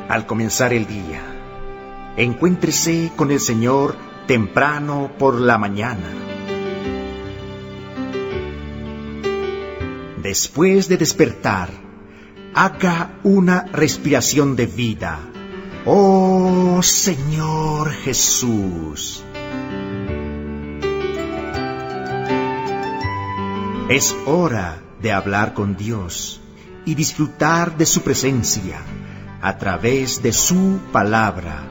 al comenzar el día. Encuéntrese con el Señor temprano por la mañana. Después de despertar, haga una respiración de vida. ¡Oh, Señor Jesús! Es hora de hablar con Dios y disfrutar de su presencia a través de su palabra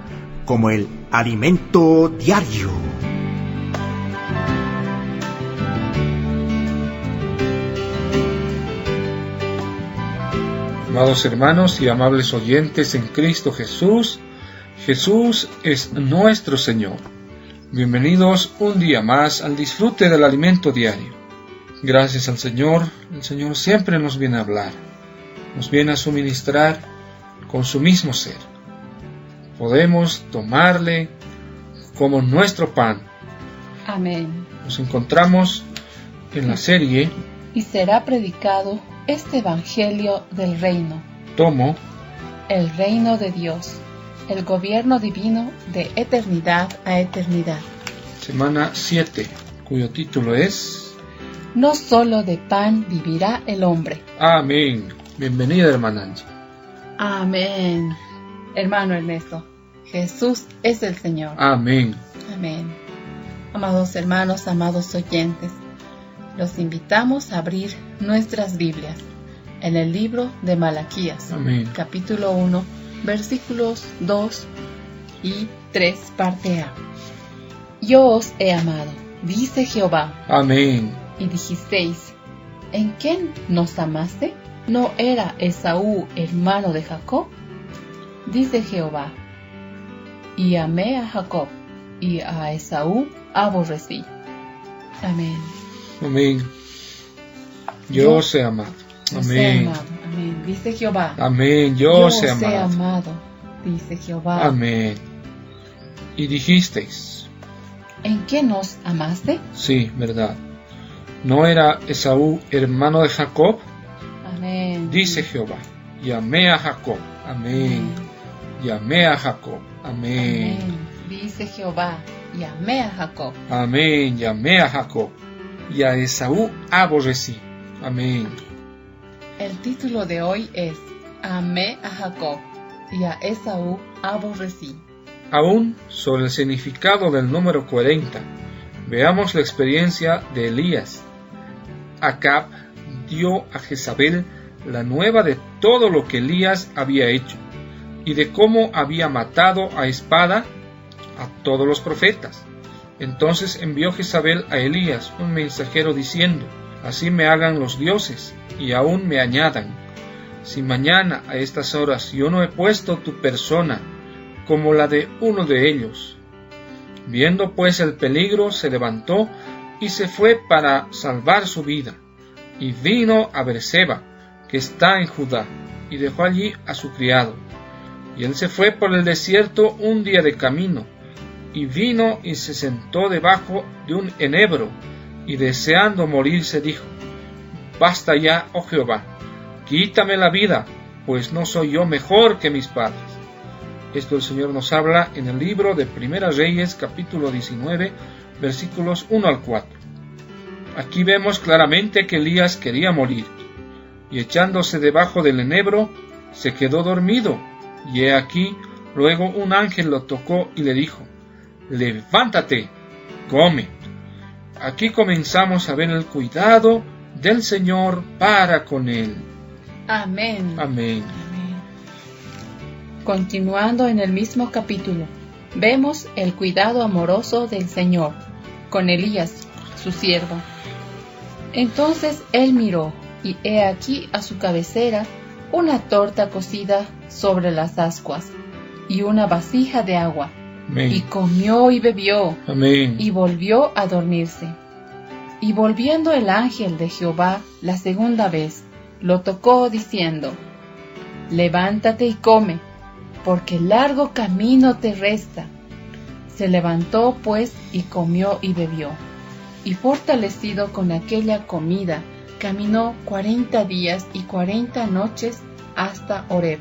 como el alimento diario. Amados hermanos y amables oyentes en Cristo Jesús, Jesús es nuestro Señor. Bienvenidos un día más al disfrute del alimento diario. Gracias al Señor, el Señor siempre nos viene a hablar, nos viene a suministrar con su mismo ser. Podemos tomarle como nuestro pan. Amén. Nos encontramos en la serie Y será predicado este Evangelio del Reino. Tomo El reino de Dios, el gobierno divino de eternidad a eternidad. Semana 7, cuyo título es No solo de pan vivirá el hombre. Amén. Bienvenida, hermana Angie. Amén. Hermano Ernesto, Jesús es el Señor. Amén. Amén. Amados hermanos, amados oyentes, los invitamos a abrir nuestras Biblias en el libro de Malaquías, Amén. capítulo 1, versículos 2 y 3, parte A. Yo os he amado, dice Jehová. Amén. Y dijisteis, ¿en quién nos amaste? ¿No era Esaú hermano de Jacob? Dice Jehová, y amé a Jacob, y a Esaú aborrecí. Amén. Amén. Yo os he amado. Os he Amén. amado. Amén. Dice Jehová. Amén. Yo Yo os he amado. amado. Dice Jehová. Amén. Y dijisteis, ¿En qué nos amaste? sí, verdad. ¿No era Esaú hermano de Jacob? Amén. Dice Jehová, y amé a Jacob. Amén. Y amé a Jacob. Amén. Amén. Dice Jehová, y amé a Jacob. Amén. Y amé a Jacob. Y a Esaú aborrecí. Amén. El título de hoy es Amé a Jacob, y a Esaú aborrecí. Aún sobre el significado del número 40, veamos la experiencia de Elías. Acab dio a Jezabel la nueva de todo lo que Elías había hecho y de cómo había matado a espada a todos los profetas. Entonces envió Jezabel a Elías un mensajero diciendo, así me hagan los dioses y aún me añadan, si mañana a estas horas yo no he puesto tu persona como la de uno de ellos. Viendo pues el peligro, se levantó y se fue para salvar su vida, y vino a Beerseba, que está en Judá, y dejó allí a su criado. Y él se fue por el desierto un día de camino, y vino y se sentó debajo de un enebro, y deseando morirse dijo, basta ya, oh Jehová, quítame la vida, pues no soy yo mejor que mis padres. Esto el Señor nos habla en el libro de Primera Reyes, capítulo 19, versículos 1 al 4. Aquí vemos claramente que Elías quería morir, y echándose debajo del enebro, se quedó dormido, y he aquí, luego un ángel lo tocó y le dijo, levántate, come. Aquí comenzamos a ver el cuidado del Señor para con él. Amén. Amén. Continuando en el mismo capítulo, vemos el cuidado amoroso del Señor con Elías, su siervo. Entonces él miró, y he aquí a su cabecera una torta cocida sobre las ascuas, y una vasija de agua. Amén. Y comió y bebió, Amén. y volvió a dormirse. Y volviendo el ángel de Jehová la segunda vez, lo tocó diciendo, levántate y come, porque largo camino te resta. Se levantó pues y comió y bebió, y fortalecido con aquella comida, caminó 40 días y 40 noches hasta Horeb,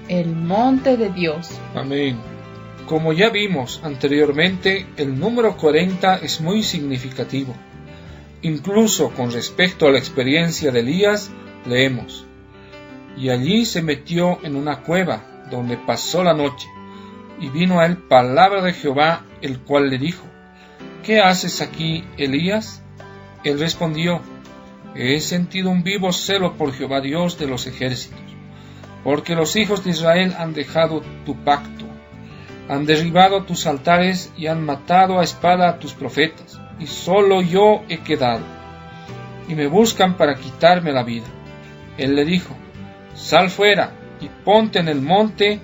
el monte de Dios. Amén. Como ya vimos anteriormente, el número 40 es muy significativo. Incluso con respecto a la experiencia de Elías, leemos: y allí se metió en una cueva, donde pasó la noche, y vino a él palabra de Jehová, el cual le dijo: ¿qué haces aquí, Elías? Él respondió: he sentido un vivo celo por Jehová Dios de los ejércitos, porque los hijos de Israel han dejado tu pacto, han derribado tus altares y han matado a espada a tus profetas, y solo yo he quedado, y me buscan para quitarme la vida. Él le dijo: sal fuera y ponte en el monte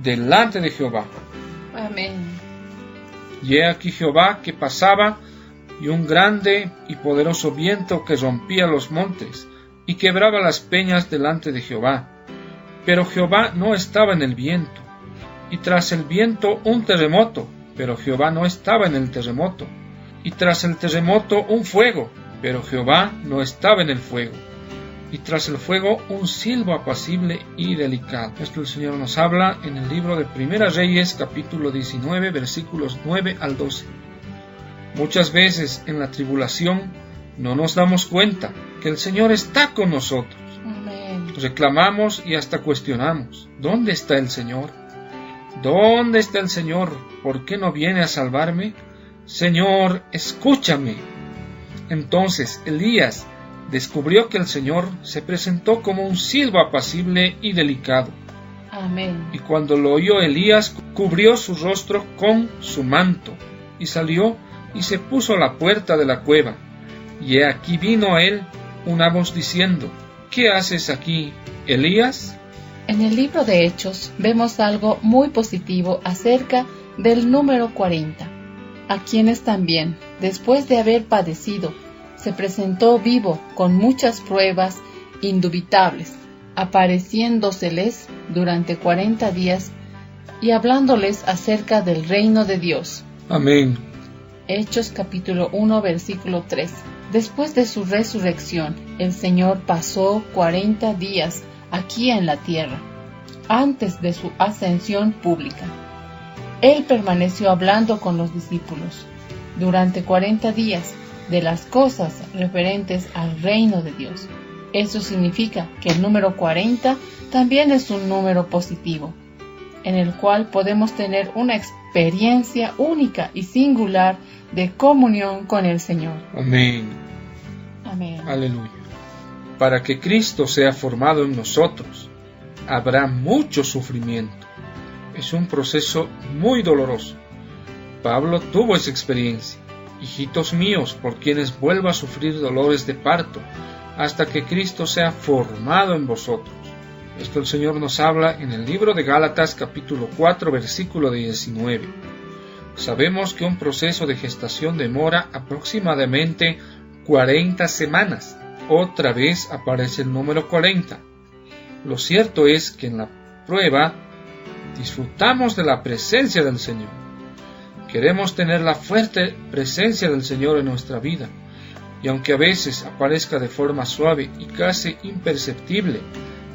delante de Jehová. Amén. Y he aquí Jehová que pasaba, y un grande y poderoso viento que rompía los montes y quebraba las peñas delante de Jehová. Pero Jehová no estaba en el viento, y tras el viento un terremoto, pero Jehová no estaba en el terremoto, y tras el terremoto un fuego, pero Jehová no estaba en el fuego, y tras el fuego un silbo apacible y delicado. Esto el Señor nos habla en el libro de Primera Reyes, capítulo 19, versículos 9 al 12. Muchas veces en la tribulación no nos damos cuenta que el Señor está con nosotros. Amén. Reclamamos y hasta cuestionamos: ¿dónde está el Señor? ¿Dónde está el Señor? ¿Por qué no viene a salvarme? Señor, escúchame. Entonces Elías descubrió que el Señor se presentó como un silbo apacible y delicado. Amén. Y cuando lo oyó Elías, cubrió su rostro con su manto, y salió y se puso a la puerta de la cueva. Y he aquí vino a él una voz diciendo: ¿qué haces aquí, Elías? En el libro de Hechos vemos algo muy positivo acerca del número 40, a quienes también, después de haber padecido, se presentó vivo con muchas pruebas indubitables, apareciéndoseles durante 40 días y hablándoles acerca del reino de Dios. Amén. Hechos capítulo 1 versículo 3. Después de su resurrección, el Señor pasó 40 días aquí en la tierra, antes de su ascensión pública. Él permaneció hablando con los discípulos durante 40 días de las cosas referentes al reino de Dios. Eso significa que el número 40 también es un número positivo, en el cual podemos tener una experiencia única y singular de comunión con el Señor. Amén. Amén. Aleluya. Para que Cristo sea formado en nosotros, habrá mucho sufrimiento. Es un proceso muy doloroso. Pablo tuvo esa experiencia. Hijitos míos, por quienes vuelva a sufrir dolores de parto, hasta que Cristo sea formado en vosotros. Esto el Señor nos habla en el libro de Gálatas capítulo 4 versículo 19. Sabemos que un proceso de gestación demora aproximadamente 40 semanas. Otra vez aparece el número 40. Lo cierto es que en la prueba disfrutamos de la presencia del Señor. Queremos tener la fuerte presencia del Señor en nuestra vida, y aunque a veces aparezca de forma suave y casi imperceptible,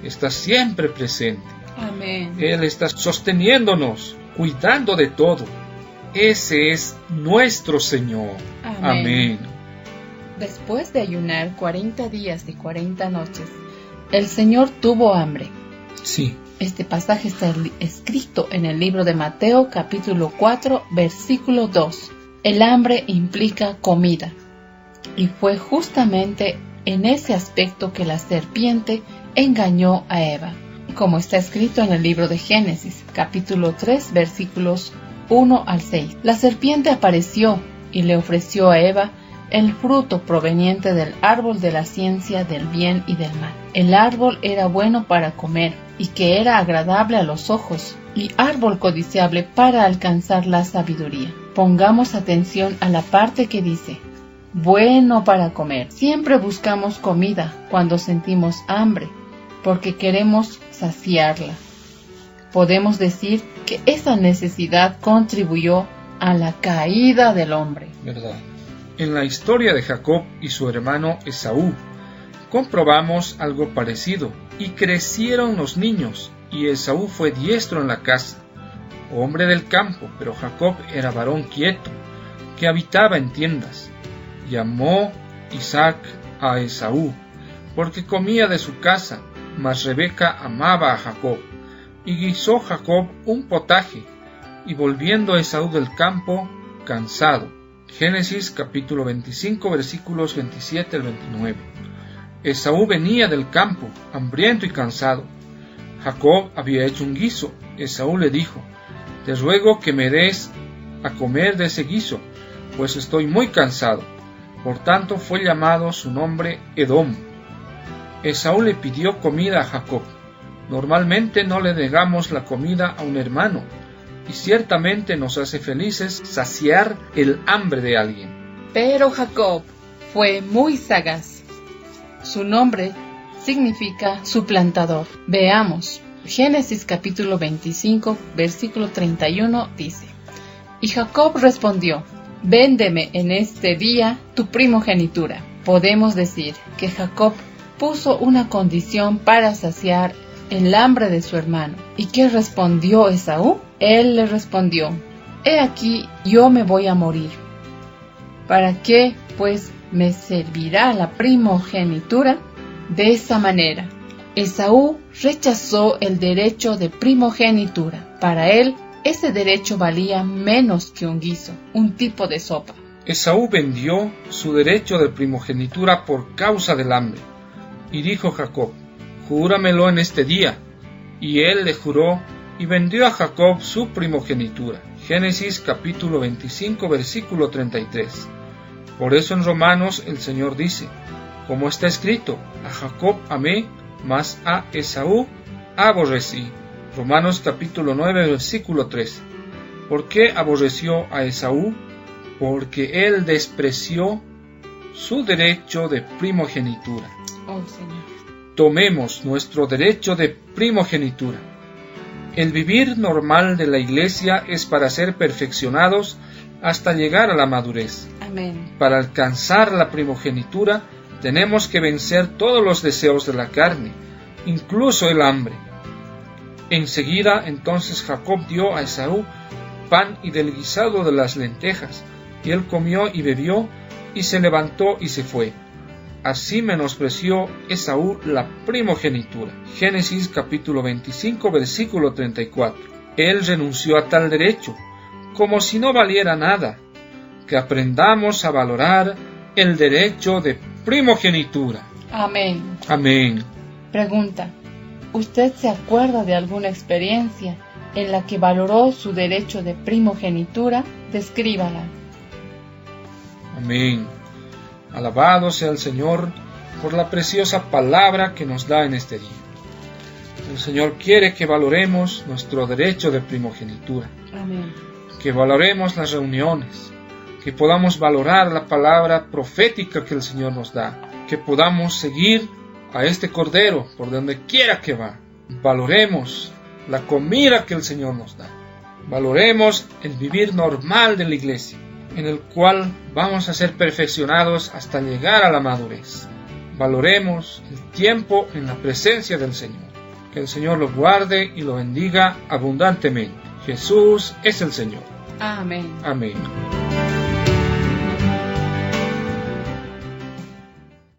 está siempre presente. Amén. Él está sosteniéndonos, cuidando de todo. Ese es nuestro Señor. Amén. Amén. Después de ayunar 40 días y 40 noches, el Señor tuvo hambre. Sí. Este pasaje está escrito en el libro de Mateo capítulo 4 versículo 2. El hambre implica comida, y fue justamente en ese aspecto que la serpiente engañó a Eva, como está escrito en el libro de Génesis capítulo 3 versículos 1 al 6. La serpiente apareció y le ofreció a Eva el fruto proveniente del árbol de la ciencia del bien y del mal. El árbol era bueno para comer y que era agradable a los ojos, y árbol codiciable para alcanzar la sabiduría. Pongamos atención a la parte que dice, bueno para comer. Siempre buscamos comida cuando sentimos hambre, porque queremos saciarla. Podemos decir que esa necesidad contribuyó a la caída del hombre. ¿Verdad? En la historia de Jacob y su hermano Esaú, comprobamos algo parecido. Y crecieron los niños, y Esaú fue diestro en la caza, hombre del campo, pero Jacob era varón quieto, que habitaba en tiendas. Llamó Isaac a Esaú, porque comía de su casa, mas Rebeca amaba a Jacob. Y guisó Jacob un potaje, y volviendo Esaú del campo, cansado. Génesis capítulo 25, versículos 27 al 29. Esaú venía del campo, hambriento y cansado. Jacob había hecho un guiso. Esaú le dijo: te ruego que me des a comer de ese guiso, pues estoy muy cansado. Por tanto fue llamado su nombre Edom. Esaú le pidió comida a Jacob. Normalmente no le negamos la comida a un hermano, y ciertamente nos hace felices saciar el hambre de alguien. Pero Jacob fue muy sagaz. Su nombre significa suplantador. Veamos. Génesis capítulo 25, versículo 31 dice: y Jacob respondió: véndeme en este día tu primogenitura. Podemos decir que Jacob puso una condición para saciar el hambre de su hermano. ¿Y qué respondió Esaú? Él le respondió: he aquí, yo me voy a morir. ¿Para qué, pues, me servirá la primogenitura? De esa manera, Esaú rechazó el derecho de primogenitura. Para él, ese derecho valía menos que un guiso, un tipo de sopa. Esaú vendió su derecho de primogenitura por causa del hambre. Y dijo Jacob: júramelo en este día. Y él le juró, y vendió a Jacob su primogenitura. Génesis capítulo 25, versículo 33. Por eso en Romanos el Señor dice, como está escrito: a Jacob amé, mas a Esaú aborrecí. Romanos capítulo 9, versículo 13. ¿Por qué aborreció a Esaú? Porque él despreció su derecho de primogenitura. Oh, Señor. Tomemos nuestro derecho de primogenitura. El vivir normal de la iglesia es para ser perfeccionados hasta llegar a la madurez. Amén. Para alcanzar la primogenitura tenemos que vencer todos los deseos de la carne, incluso el hambre. Enseguida entonces Jacob dio a Esaú pan y del guisado de las lentejas, y él comió y bebió, y se levantó y se fue. Así menospreció Esaú la primogenitura. Génesis capítulo 25, versículo 34. Él renunció a tal derecho, como si no valiera nada. Que aprendamos a valorar el derecho de primogenitura. Amén. Amén. Pregunta: ¿usted se acuerda de alguna experiencia en la que valoró su derecho de primogenitura? Descríbala. Amén. Alabado sea el Señor por la preciosa palabra que nos da en este día. El Señor quiere que valoremos nuestro derecho de primogenitura. Amén. Que valoremos las reuniones, que podamos valorar la palabra profética que el Señor nos da, que podamos seguir a este Cordero por donde quiera que va. Valoremos la comida que el Señor nos da. Valoremos el vivir normal de la iglesia, en el cual vamos a ser perfeccionados hasta llegar a la madurez. Valoremos el tiempo en la presencia del Señor. Que el Señor lo guarde y lo bendiga abundantemente. Jesús es el Señor. Amén. Amén.